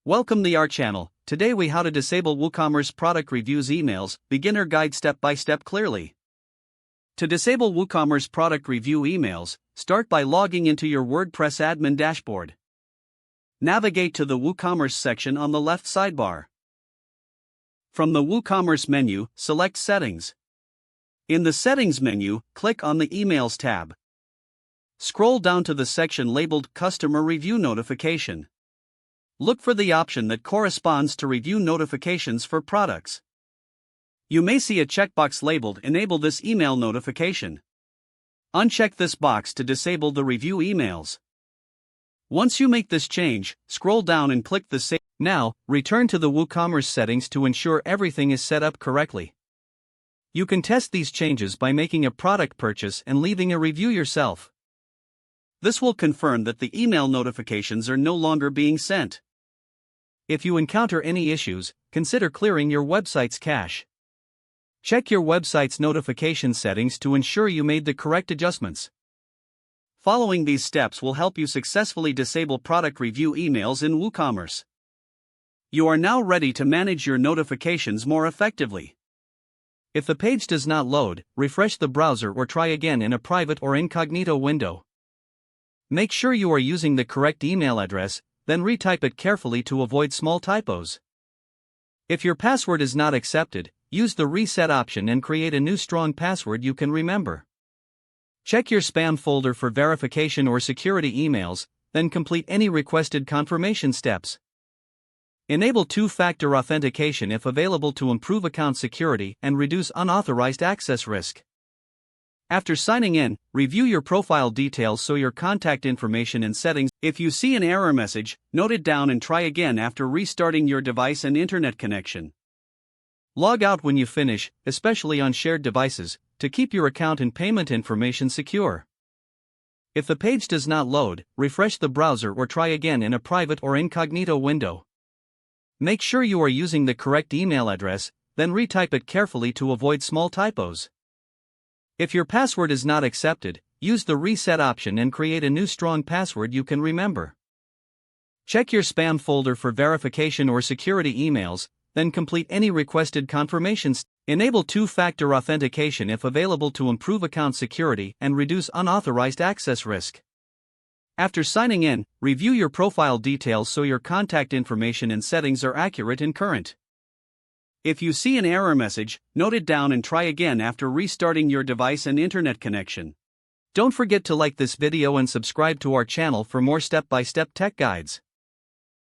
Welcome to our channel. Today we how to disable WooCommerce product reviews emails, beginner guide step by step clearly. To disable WooCommerce product review emails, start by logging into your WordPress admin dashboard. Navigate to the WooCommerce section on the left sidebar. From the WooCommerce menu, select Settings. In the Settings menu, click on the Emails tab. Scroll down to the section labeled Customer Review Notification. Look for the option that corresponds to review notifications for products. You may see a checkbox labeled Enable this email notification. Uncheck this box to disable the review emails. Once you make this change, scroll down and click the Save. Now, return to the WooCommerce settings to ensure everything is set up correctly. You can test these changes by making a product purchase and leaving a review yourself. This will confirm that the email notifications are no longer being sent. If you encounter any issues, consider clearing your website's cache. Check your website's notification settings to ensure you made the correct adjustments. Following these steps will help you successfully disable product review emails in WooCommerce. You are now ready to manage your notifications more effectively. If the page does not load, refresh the browser or try again in a private or incognito window. Make sure you are using the correct email address, then retype it carefully to avoid small typos. If your password is not accepted, use the reset option and create a new strong password you can remember. Check your spam folder for verification or security emails, then complete any requested confirmation steps. Enable two-factor authentication if available to improve account security and reduce unauthorized access risk. After signing in, review your profile details so your contact information and settings. If you see an error message, note it down and try again after restarting your device and internet connection. Log out when you finish, especially on shared devices, to keep your account and payment information secure. If the page does not load, refresh the browser or try again in a private or incognito window. Make sure you are using the correct email address, then retype it carefully to avoid small typos. If your password is not accepted, use the reset option and create a new strong password you can remember. Check your spam folder for verification or security emails, then complete any requested confirmations. Enable two-factor authentication if available to improve account security and reduce unauthorized access risk. After signing in, review your profile details so your contact information and settings are accurate and current. If you see an error message, note it down and try again after restarting your device and internet connection. Don't forget to like this video and subscribe to our channel for more step-by-step tech guides.